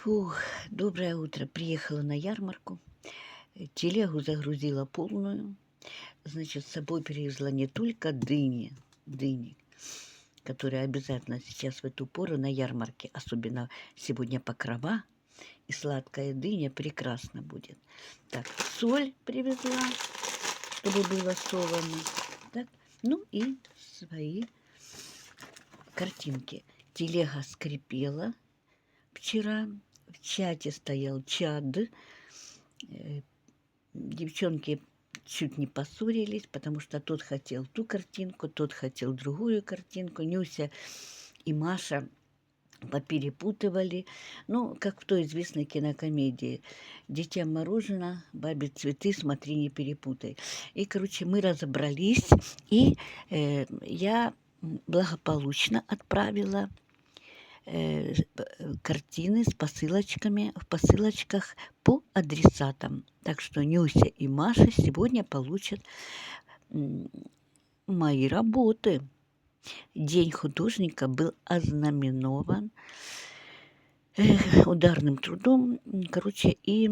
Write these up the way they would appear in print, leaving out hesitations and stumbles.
Фух, доброе утро. Приехала на ярмарку. Телегу загрузила полную. Значит, с собой привезла не только дыни, которые обязательно сейчас в эту пору на ярмарке, особенно сегодня покрова, и сладкая дыня прекрасно будет. Так, соль привезла, чтобы было солоно. Так, ну и свои картинки. Телега скрипела вчера. В чате стоял чат. Девчонки чуть не поссорились, потому что тот хотел ту картинку, тот хотел другую картинку. Нюся и Маша поперепутывали. Ну, как в той известной кинокомедии. «Детям мороженое, бабе цветы, смотри, не перепутай». И, короче, мы разобрались, и я благополучно отправила картины с посылочками в посылочках по адресатам. Так что Нюся и Маша сегодня получат мои работы. День художника был ознаменован ударным трудом, короче, и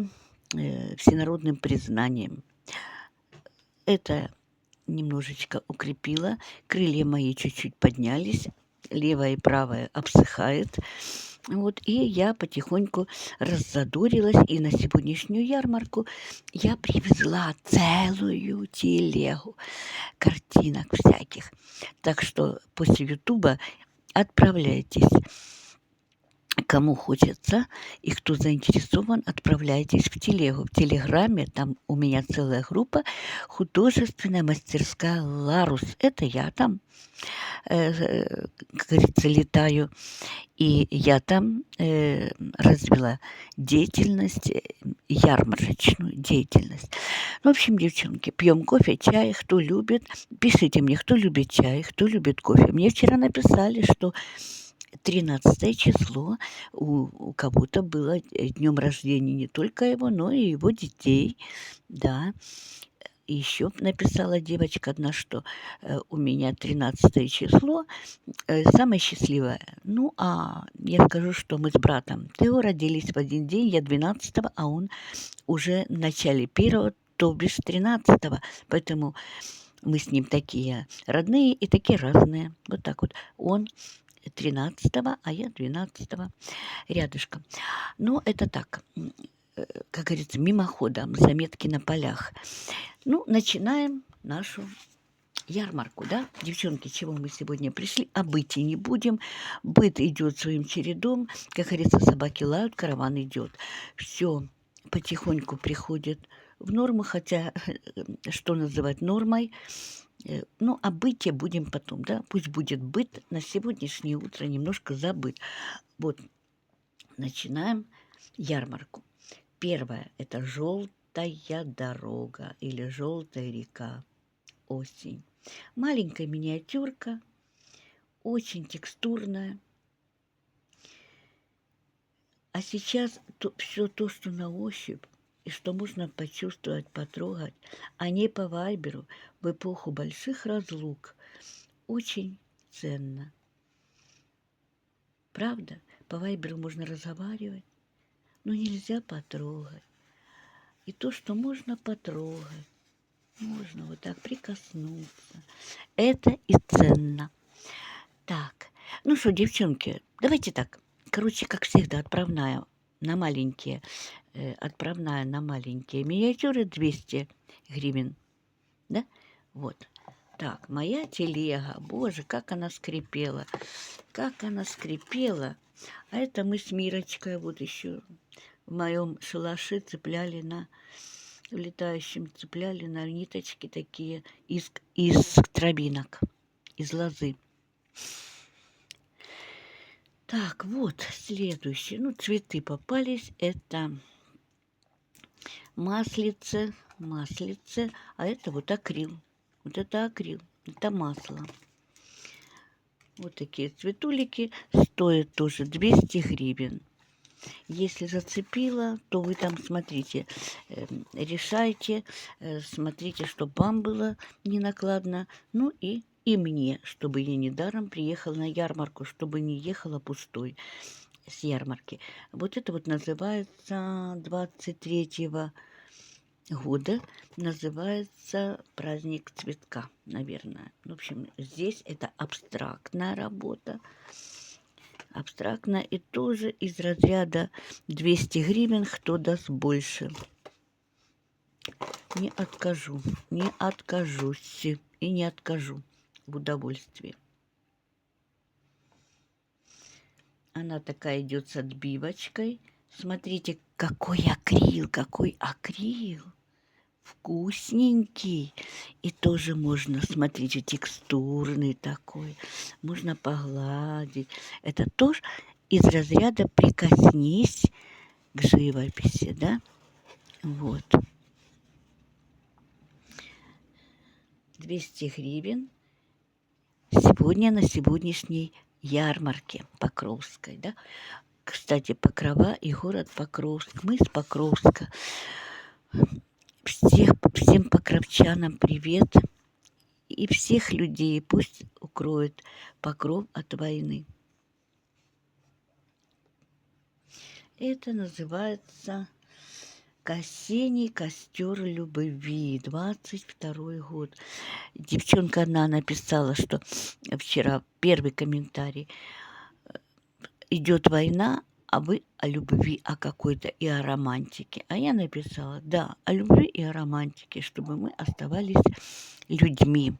всенародным признанием. Это немножечко укрепило. Крылья мои чуть-чуть поднялись. Левая и правая обсыхает. Вот, и я потихоньку раззадорилась, и на сегодняшнюю ярмарку я привезла целую телегу картинок всяких. Так что после Ютуба отправляйтесь. Кому хочется и кто заинтересован, отправляйтесь в телегу. В Телеграме там у меня целая группа «Художественная мастерская Ларус». Это я там, как говорится, летаю. И я там развила деятельность, ярмарочную деятельность. Ну, в общем, девчонки, пьем кофе, чай, кто любит. Пишите мне, кто любит чай, кто любит кофе. Мне вчера написали, что 13 число у кого-то было днем рождения не только его, но и его детей. Да. И еще написала девочка одна, что у меня 13 число самое счастливое. Ну, а я скажу, что мы с братом Тео родились в один день, я 12-го, а он уже в начале 1-го, то бишь 13-го. Поэтому мы с ним такие родные и такие разные. Вот так вот. Он 13-го, а я 12-го рядышком. Но это так, как говорится, мимоходом, заметки на полях. Ну, начинаем нашу ярмарку, да? Девчонки, чего мы сегодня пришли? А быть и не будем. Быт идет своим чередом. Как говорится, собаки лают, караван идет. Все потихоньку приходит в норму, хотя что называть нормой? Ну, о быте будем потом, да? Пусть будет быт на сегодняшнее утро немножко забыт. Вот, начинаем ярмарку. Первое – это желтая дорога или желтая река. Осень. Маленькая миниатюрка, очень текстурная. А сейчас все то, что на ощупь, и что можно почувствовать, потрогать, а не по вайберу в эпоху больших разлук, очень ценно. Правда? По вайберу можно разговаривать, но нельзя потрогать. И то, что можно потрогать, можно вот так прикоснуться. Это и ценно. Так, ну что, девчонки, давайте так. Короче, как всегда, отправная на маленькие миниатюры 200 гривен. Да? Вот. Так, моя телега. Боже, как она скрипела. Как она скрипела. А это мы с Мирочкой вот еще в моем шалаше цепляли на цепляли на ниточки такие из травинок, из лозы. Так, вот следующее. Ну, цветы попались. Это маслице, а это вот акрил. Вот это акрил, это масло. Вот такие цветулики стоят тоже 200 гривен. Если зацепило, то вы там смотрите, решайте, смотрите, чтобы вам было не накладно. Ну и мне, чтобы я недаром приехала на ярмарку, чтобы не ехала пустой. с ярмарки. Вот это вот называется 23-го года, называется праздник цветка, наверное. В общем, здесь это абстрактная работа. Абстрактная и тоже из разряда 200 гривен, кто даст больше. Не откажу, не откажусь и не откажу в удовольствии. Она такая идет с отбивочкой. Смотрите, какой акрил, какой акрил. Вкусненький. И тоже можно, смотрите, текстурный такой. Можно погладить. Это тоже из разряда «прикоснись к живописи», да? Вот. 200 гривен сегодня на сегодняшней ярмарке Покровской, да? Кстати, Покрова и город Покровск. Мы из Покровска. Всем покровчанам привет. И всех людей пусть укроет покров от войны. Это называется «Осенний костер любви», 22-й год. Девчонка одна написала, что вчера первый комментарий: идет война, а вы о любви, о какой-то и о романтике. А я написала, да, о любви и о романтике, чтобы мы оставались людьми.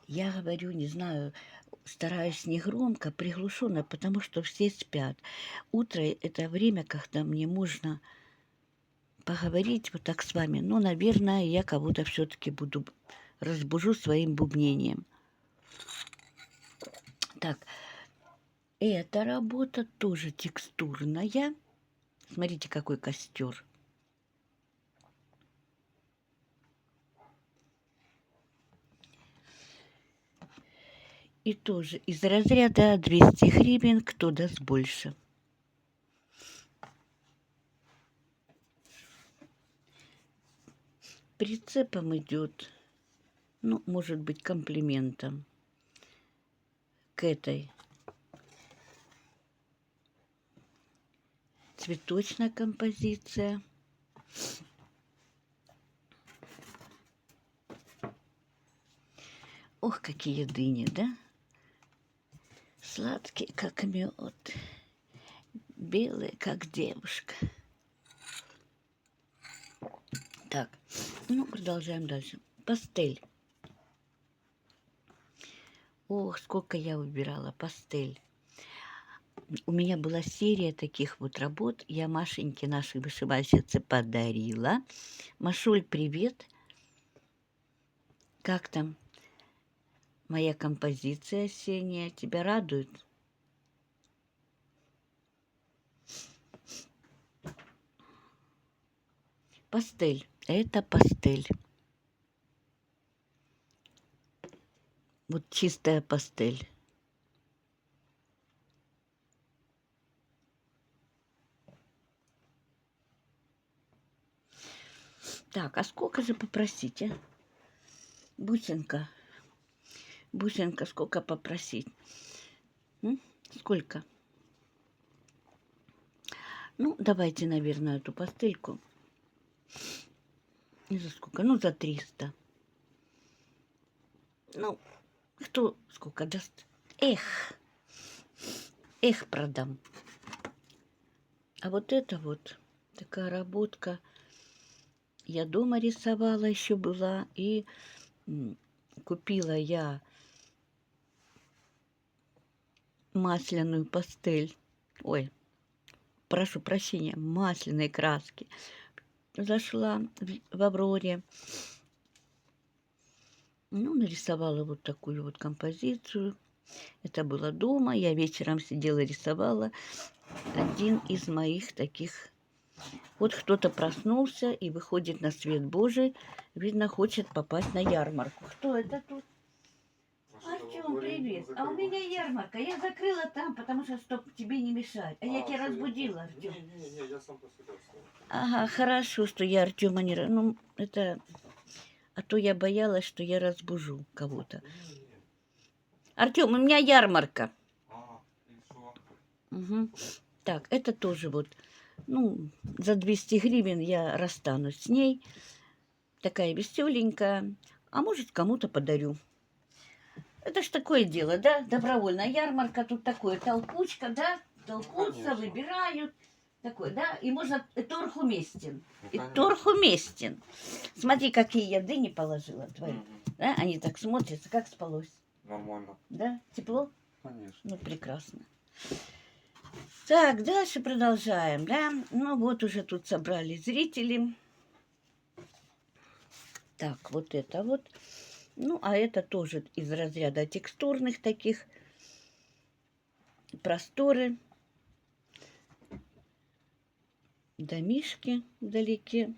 Я говорю, не знаю, стараюсь не громко, приглушенно, потому что все спят. Утро – это время, когда мне можно поговорить вот так с вами. Но, наверное, я кого-то все-таки разбужу своим бубнением. Так, эта работа тоже текстурная. Смотрите, какой костер. И тоже из разряда 200 гривен, кто даст больше. Прицепом идет, ну, может быть, комплиментом к этой цветочная композиция. Ох, какие дыни, да? Сладкие, как мед, белые, как девушка. Так, ну, продолжаем дальше. Пастель. Ох, сколько я выбирала пастель. У меня была серия таких вот работ. Я Машеньке, нашей вышивальщице, подарила. Машуль, привет. Как там моя композиция осенняя? Тебя радует? Пастель. Это пастель. Вот чистая пастель. Так, а сколько же попросить, а? Бусинка. Бусинка, сколько попросить? Сколько? Ну, давайте, наверное, эту пастельку. Не за сколько? Ну, за 300. Ну, кто сколько даст? Эх, продам. А вот это вот такая работка. Я дома рисовала, еще была. И купила я масляную пастель. Ой, прошу прощения, масляной краски. Зашла в Авроре. Ну, нарисовала вот такую вот композицию. Это было дома. Я вечером сидела, рисовала. Один из моих таких. Вот кто-то проснулся и выходит на свет Божий. Видно, хочет попасть на ярмарку. Кто это тут? Артем, привет. А у меня ярмарка. Я закрыла там, потому что, чтобы тебе не мешать. А я тебя разбудила, Артем. Не, я сам по себе встал. Ага, хорошо, что я Артема не... Ну, это а то я боялась, что я разбужу кого-то. Артем, у меня ярмарка. Угу. Так, это тоже вот, ну, за 200 гривен я расстанусь с ней. Такая веселенькая. А может, кому-то подарю. Это ж такое дело, да? Добровольная ярмарка, тут такое, толкучка, да? Толкутся, выбирают. Такой, да? И можно, и торг уместен. И торг уместен. Смотри, какие я дыни положила твои. Да? Они так смотрятся, как спалось. Нормально. Да? Тепло? Конечно. Ну, прекрасно. Так, дальше продолжаем, да? Ну, вот уже тут собрали зрители. Так, вот это вот. Ну, а это тоже из разряда текстурных таких. Просторы. Домишки вдалеке.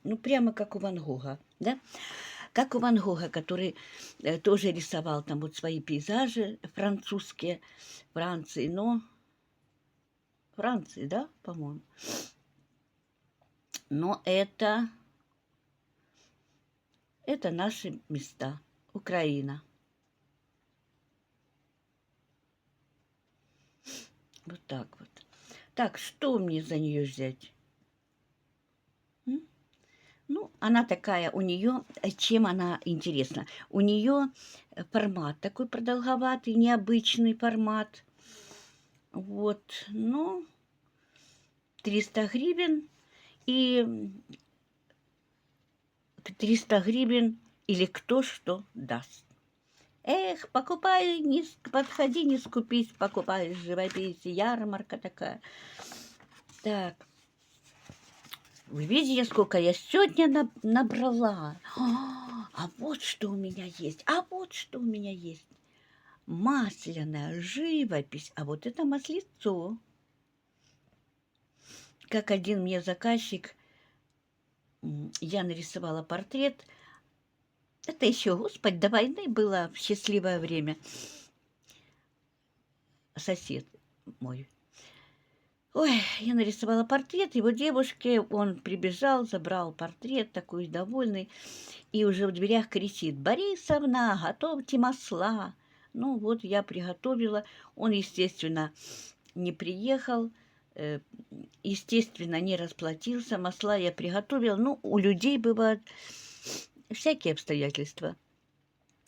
Ну, прямо как у Ван Гога, да? Как у Ван Гога, который тоже рисовал там вот свои пейзажи французские, Франции, но... Франции, да, по-моему? Но это наши места, Украина. Вот так вот. Так, что мне за нее взять? Ну, она такая, у нее, чем она интересна? У нее формат такой продолговатый, необычный формат. Вот, ну, 300 гривен и 300 гривен или кто что даст. Эх, покупай, не подходи, не скупись, покупай живопись, ярмарка такая. Так, вы видите, сколько я сегодня набрала? А вот что у меня есть, а вот что у меня есть. Масляная живопись, а вот это маслицо. Как один мне заказчик, я нарисовала портрет. Это еще, Господь, до войны было в счастливое время. Сосед мой. Ой, я нарисовала портрет его девушки, он прибежал, забрал портрет, такой довольный, и уже в дверях кричит: «Борисовна, готовьте масла!» Ну вот я приготовила, он, естественно, не приехал, естественно, не расплатился, масла я приготовила. Ну, у людей бывают всякие обстоятельства.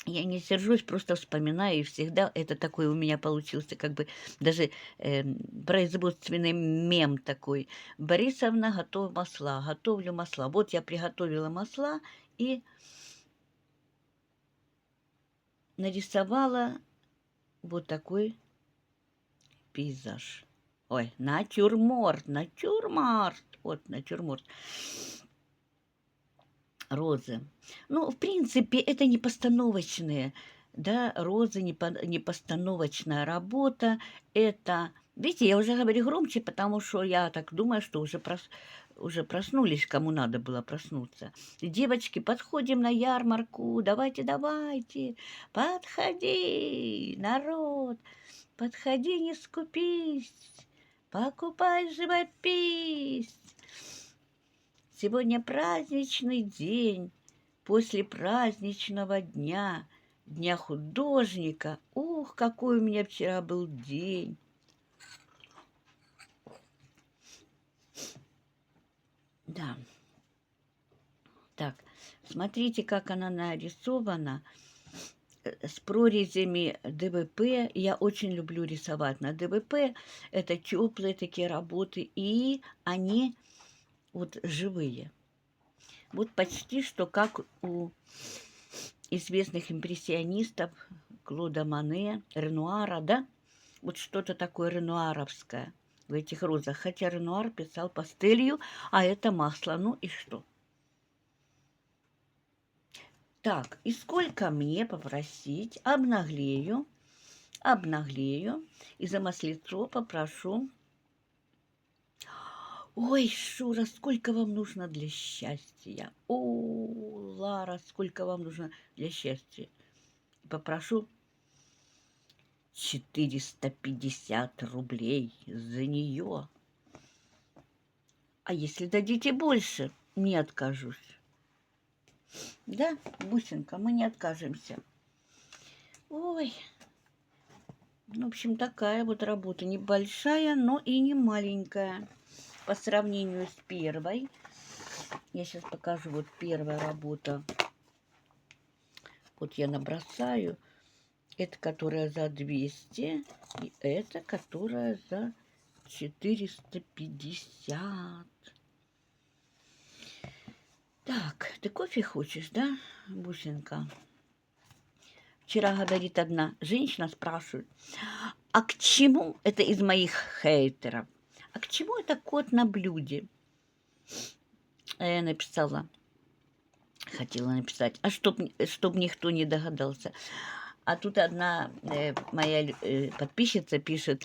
Я не сержусь, просто вспоминаю, и всегда это такой у меня получился, как бы даже производственный мем такой. Борисовна, готов масла, готовлю масла. Вот я приготовила масла и нарисовала вот такой пейзаж. Ой, натюрморт, натюрморт, вот натюрморт. Розы. Ну, в принципе, это не постановочные, да, розы, не постановочная работа. Это, видите, я уже говорю громче, потому что я так думаю, что уже проснулись, кому надо было проснуться. Девочки, подходим на ярмарку, давайте, давайте, подходи, народ, подходи, не скупись, покупай живопись. Сегодня праздничный день, после праздничного дня, Дня художника. Ух, какой у меня вчера был день! Да. Так, смотрите, как она нарисована с прорезями ДВП. Я очень люблю рисовать на ДВП. Это теплые такие работы, и они вот живые. Вот почти что как у известных импрессионистов Клода Мане, Ренуара, да? Вот что-то такое ренуаровское в этих розах. Хотя Ренуар писал пастелью, а это масло. Ну и что? Так, и сколько мне попросить? Обнаглею. И за маслицо попрошу. Ой, Шура, сколько вам нужно для счастья? О, Лара, сколько вам нужно для счастья? Попрошу 450 рублей за нее. А если дадите больше, не откажусь. Да, Бусинка, мы не откажемся. Ой, в общем, такая вот работа. Небольшая, но и не маленькая. По сравнению с первой. Я сейчас покажу. Вот первая работа. Вот я набросаю. Это которая за 200. И это которая за 450. Так, ты кофе хочешь, да, Бусинка? Вчера, говорит, одна женщина спрашивает, а к чему, это из моих хейтеров, а к чему это кот на блюде? А я написала, хотела написать, а чтоб никто не догадался. А тут одна моя подписчица пишет,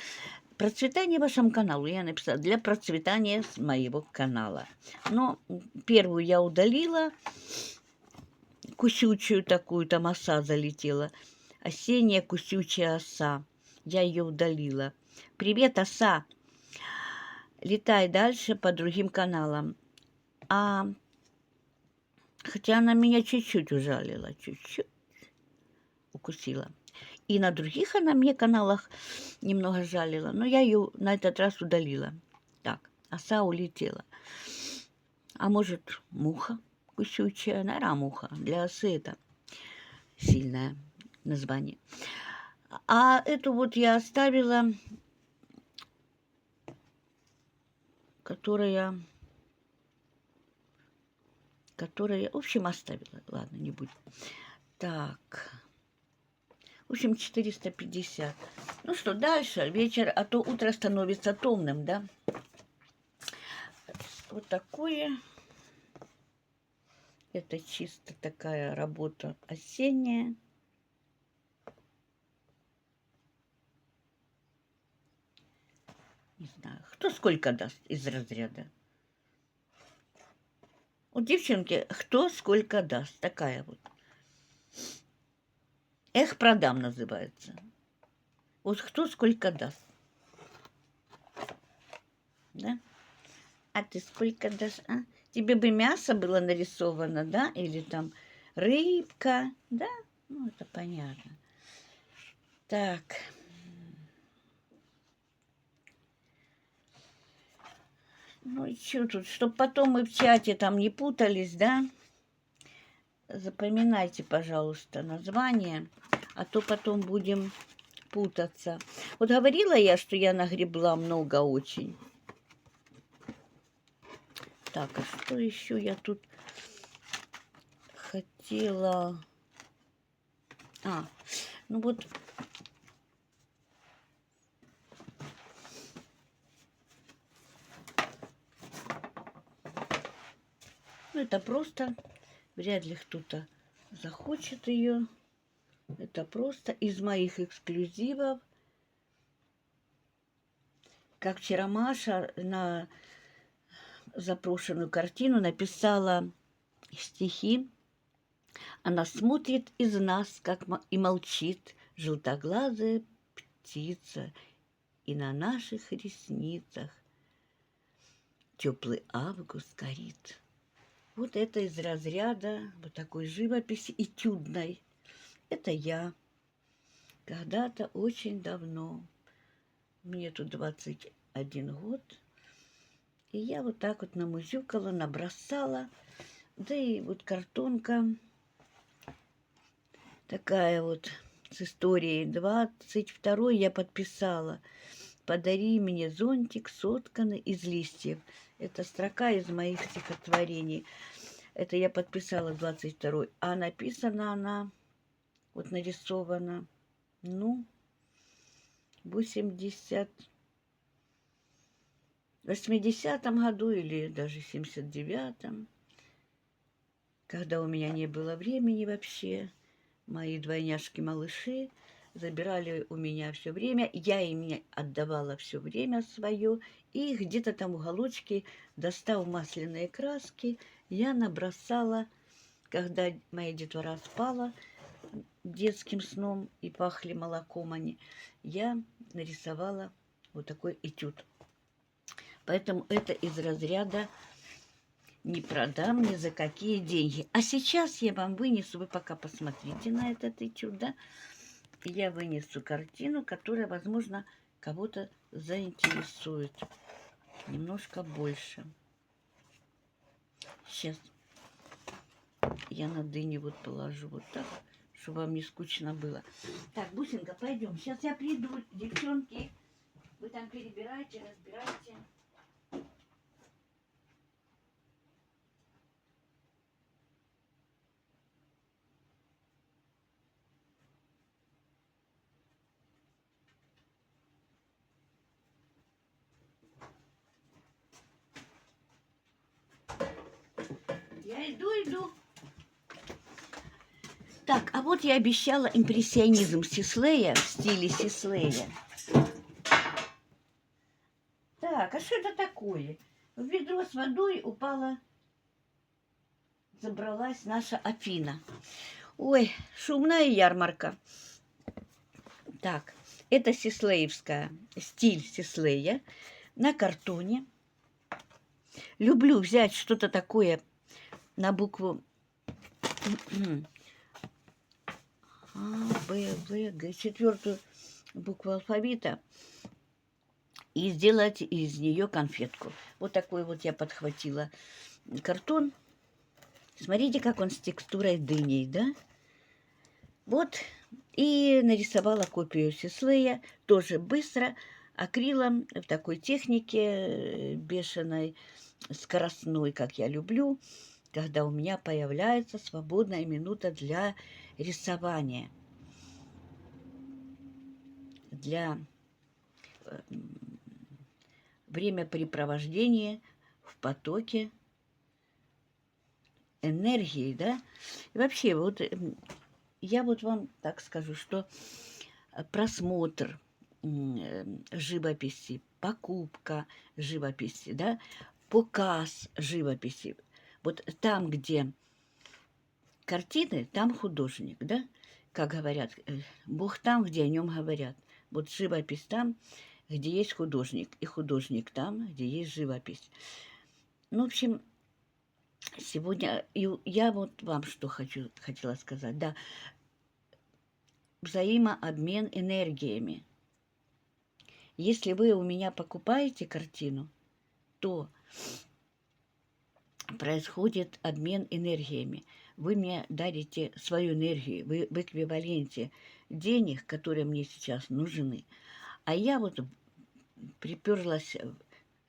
процветание вашему каналу. Я написала, для процветания моего канала. Но первую я удалила, кусючую такую, там оса залетела. Осенняя кусючая оса. Я ее удалила. Привет, оса. Летай дальше по другим каналам. Хотя она меня чуть-чуть ужалила, чуть-чуть укусила. И на других она мне каналах немного жалила, но я ее на этот раз удалила. Так, оса улетела. А может, муха кусючая? Наверное, муха. Для осы это сильное название. А эту вот я оставила, которая, в общем, оставила. Ладно, не будет. Так. В общем, 450. Ну что, дальше. Вечер, а то утро становится томным, да? Вот такое. Это чисто такая работа осенняя. Не знаю, кто сколько даст из разряда. Вот, девчонки, кто сколько даст. Такая вот. Эх, продам называется. Вот кто сколько даст. Да? А ты сколько дашь, а? Тебе бы мясо было нарисовано, да? Или там рыбка, да? Ну, это понятно. Так. Ну и что тут? Чтоб потом мы в чате там не путались, да? Запоминайте, пожалуйста, название, а то потом будем путаться. Вот говорила я, что я нагребла много очень. Так, а что еще я тут хотела? Ну вот. Ну, это просто, вряд ли кто-то захочет ее. Это просто из моих эксклюзивов. Как вчера Маша на запрошенную картину написала стихи. Она смотрит из нас, как и молчит желтоглазая птица, и на наших ресницах теплый август горит. Вот это из разряда вот такой живописи этюдной. Это я. Когда-то очень давно. Мне тут 21 год. И я вот так вот намузюкала, набросала. Да и вот картонка такая вот с историей. 22-й я подписала. «Подари мне зонтик, сотканный из листьев». Это строка из моих стихотворений. Это я подписала 22-й. А написана она, вот нарисована, ну, 80-м году или даже 79-м, когда у меня не было времени вообще. Мои двойняшки-малыши забирали у меня все время. Я им отдавала все время свое. И где-то там в уголочке, достав масляные краски, я набросала, когда моя детвора спала, детским сном и пахли молоком они, я нарисовала вот такой этюд. Поэтому это из разряда «не продам ни за какие деньги». А сейчас я вам вынесу, вы пока посмотрите на этот этюд, да? Я вынесу картину, которая, возможно, кого-то заинтересует немножко больше. Сейчас я на дыню вот положу вот так, чтобы вам не скучно было. Так, Бусинка, пойдем. Сейчас я приду, девчонки. Вы там перебирайте, разбирайте. Я иду. Так, а вот я обещала импрессионизм Сислея в стиле Сислея. Так, а что это такое? В ведро с водой упала, забралась наша Афина. Ой, шумная ярмарка. Так, это сислеевская, стиль Сислея на картоне. Люблю взять что-то такое на букву А, Б, В, Г, четвертую букву алфавита и сделать из нее конфетку. Вот такой вот я подхватила картон. Смотрите, как он с текстурой дыней, да? Вот. И нарисовала копию Сислея тоже быстро, акрилом в такой технике бешеной, скоростной, как я люблю, когда у меня появляется свободная минута для рисования, для времяпрепровождения в потоке энергии, да? И вообще, вот я вот вам так скажу, что просмотр живописи, покупка живописи, да, показ живописи. Вот там, где картины, там художник, да, как говорят, Бог там, где о нем говорят. Вот живопись там, где есть художник, и художник там, где есть живопись. Ну, в общем, сегодня я вот вам что хотела сказать, да, взаимообмен энергиями. Если вы у меня покупаете картину, то происходит обмен энергиями. Вы мне дарите свою энергию, вы в эквиваленте денег, которые мне сейчас нужны. А я вот приперлась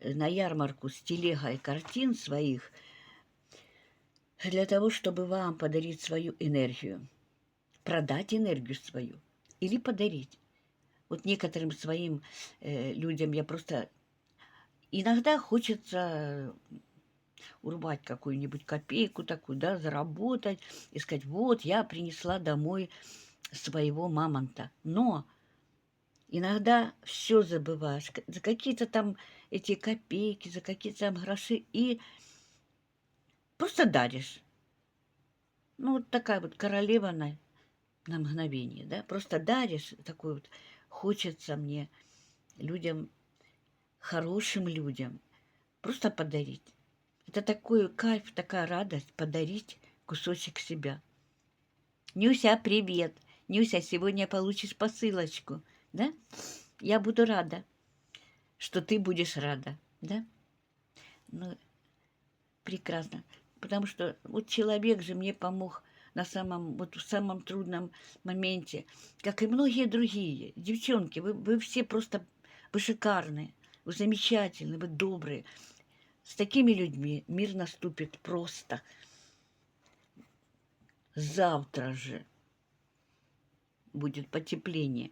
на ярмарку с телегой картин своих для того, чтобы вам подарить свою энергию, продать энергию свою или подарить. Вот некоторым своим людям я просто... Иногда хочется урвать какую-нибудь копейку такую, да, заработать и сказать, вот, я принесла домой своего мамонта. Но иногда все забываешь, за какие-то там эти копейки, за какие-то там гроши, и просто даришь. Ну, вот такая вот королева на мгновение, да, просто даришь, такой вот, хочется мне людям, хорошим людям, просто подарить. Это такой кайф, такая радость подарить кусочек себя. Нюся, привет! Нюся, сегодня получишь посылочку, да? Я буду рада, что ты будешь рада, да? Ну, прекрасно. Потому что вот человек же мне помог вот в самом трудном моменте, как и многие другие. Девчонки, вы все просто, вы шикарные, вы замечательные, вы добрые. С такими людьми мир наступит просто завтра же. Будет потепление.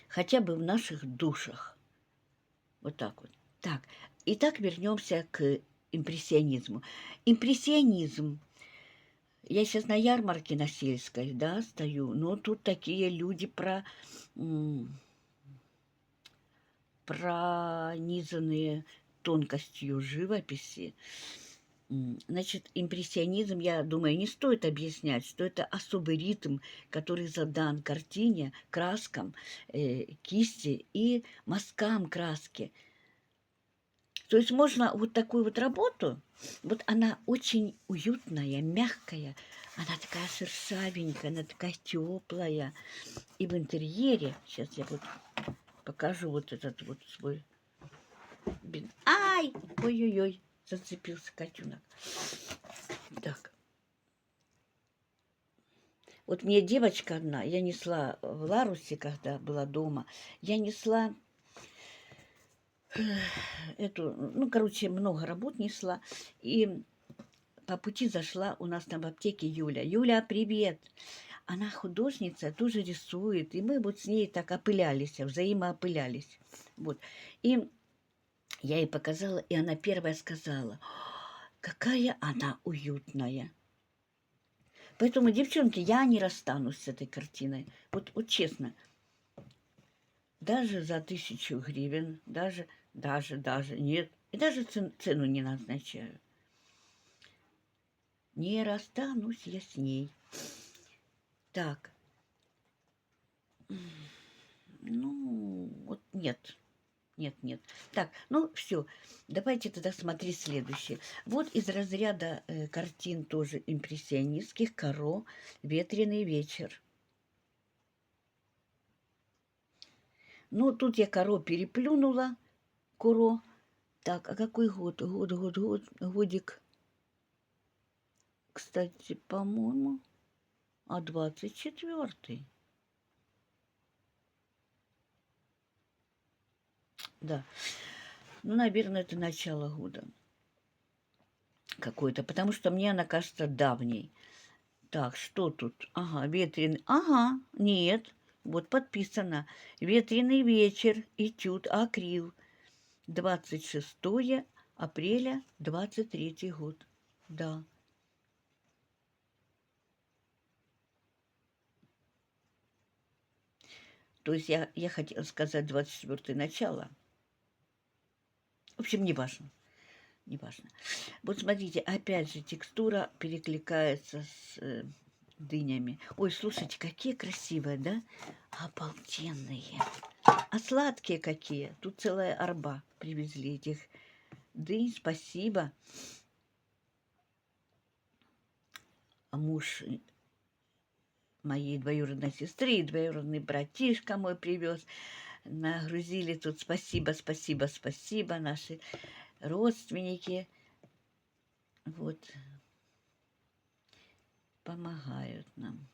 Хотя бы в наших душах. Вот так вот. Так, итак, вернемся к импрессионизму. Импрессионизм. Я сейчас на ярмарке на сельской, да, стою, но тут такие люди пронизанные тонкостью живописи. Значит, импрессионизм, я думаю, не стоит объяснять, что это особый ритм, который задан картине, краскам, кисти и мазкам краски. То есть можно вот такую вот работу, вот она очень уютная, мягкая, она такая шершавенькая, она такая теплая. И в интерьере, сейчас я вот покажу вот этот вот свой... Ай! Ой-ой-ой, зацепился котенок. Так. Вот мне девочка одна, я несла в Ларусе, когда была дома, я несла эту, ну, короче, много работ несла, и по пути зашла у нас там в аптеке Юля. Юля, привет! Она художница, тоже рисует, и мы вот с ней так опылялись, взаимоопылялись. Вот. И я ей показала, и она первая сказала, какая она уютная. Поэтому, девчонки, я не расстанусь с этой картиной. Вот честно. Даже за 1000 гривен, даже, нет. И даже цену не назначаю. Не расстанусь я с ней. Так. Ну, вот нет. Нет. Так, ну все, давайте тогда смотреть следующее. Вот из разряда картин тоже импрессионистских Каро «Ветреный вечер». Ну, тут я Каро переплюнула, Куро. Так, а какой год? Годик. Кстати, по-моему, 24-й. Да. Ну, наверное, это начало года какой-то, потому что мне она кажется давней. Так, что тут? Ага, ветреный. Ага, нет. Вот подписано. Ветреный вечер, этюд, акрил. 26 апреля 23 год. Да. То есть я хотела сказать 24 начало. В общем, не важно. Не важно. Вот смотрите, опять же, текстура перекликается с дынями. Ой, слушайте, какие красивые, да? Обалденные. А сладкие какие. Тут целая арба привезли этих дынь. Спасибо. А муж моей двоюродной сестры и двоюродный братишка мой привез. Нагрузили тут. Спасибо наши родственники. Вот. Помогают нам.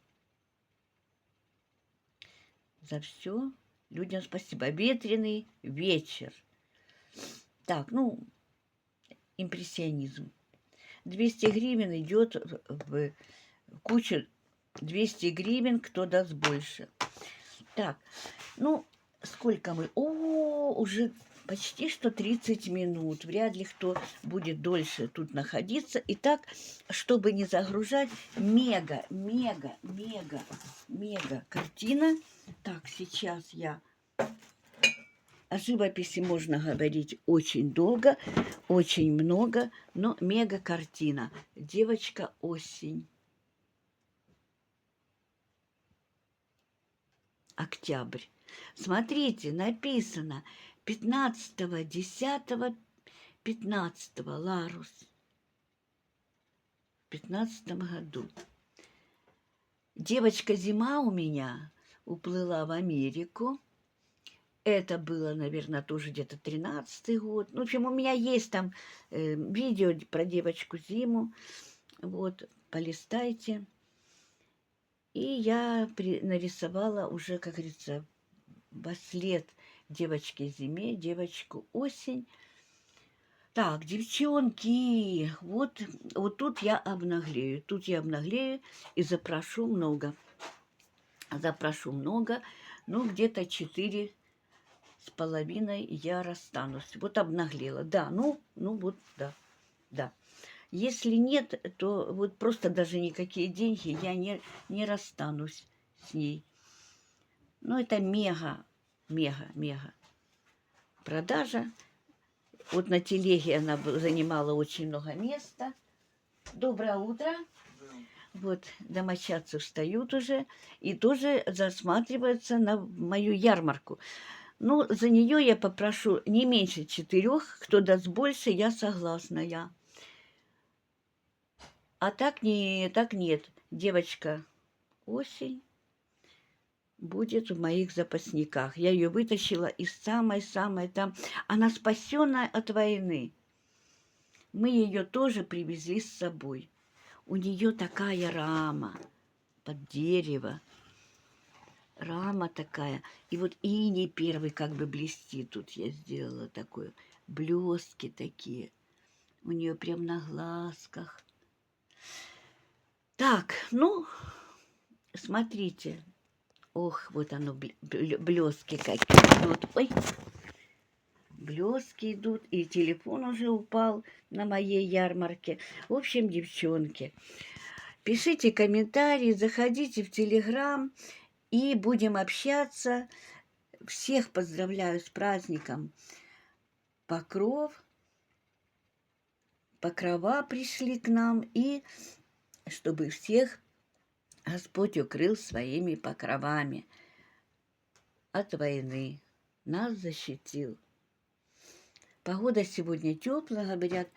За все людям спасибо. Ветреный вечер. Так, ну, импрессионизм. 200 гривен идет в кучу. 200 гривен, кто даст больше. Так, ну, сколько мы? О, уже почти что 30 минут. Вряд ли кто будет дольше тут находиться. Итак, чтобы не загружать, мега картина. Так, сейчас я... О живописи можно говорить очень долго, очень много, но мега картина. Девочка осень. Октябрь. Смотрите, написано 15.10.15 Ларус. В 15 году. Девочка зима у меня уплыла в Америку. Это было, наверное, тоже где-то 13-й год. Ну, в общем, у меня есть там видео про девочку зиму. Вот, полистайте. И я нарисовала уже, как говорится, вслед девочке зиме, девочку осень. Так, девчонки, вот тут я обнаглею. Тут я обнаглею и запрошу много. Ну, где-то 4,5 я расстанусь. Вот обнаглела. Да, ну вот, да. Если нет, то вот просто даже никакие деньги я не расстанусь с ней. Ну, это мега продажа. Вот на телеге она занимала очень много места. Доброе утро. Вот домочадцы встают уже и тоже засматриваются на мою ярмарку. Ну, за нее я попрошу не меньше 4, кто даст больше, я согласна, я. А так не, так нет. Девочка Осень будет в моих запасниках. Я ее вытащила из самой-самой там. Она спасенная от войны. Мы ее тоже привезли с собой. У нее такая рама под дерево. Рама такая. И вот иней первый как бы блестит. Тут я сделала такое. Блестки такие. У нее прям на глазках. Так, ну, смотрите. Ох, вот оно, блестки какие идут. Ой, блестки идут. И телефон уже упал на моей ярмарке. В общем, девчонки, пишите комментарии, заходите в Телеграм. И будем общаться. Всех поздравляю с праздником Покров. Покрова пришли к нам. И чтобы всех Господь укрыл своими покровами от войны. Нас защитил. Погода сегодня теплая. Говорят,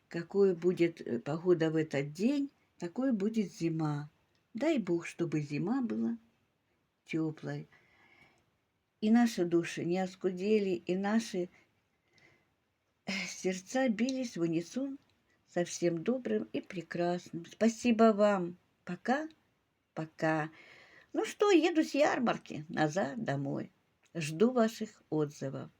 какой будет погода в этот день, такой будет зима. Дай Бог, чтобы зима была теплой. И наши души не оскудели, и наши сердца бились в унисон со всем добрым и прекрасным. Спасибо вам. Пока, пока. Ну что, еду с ярмарки назад домой. Жду ваших отзывов.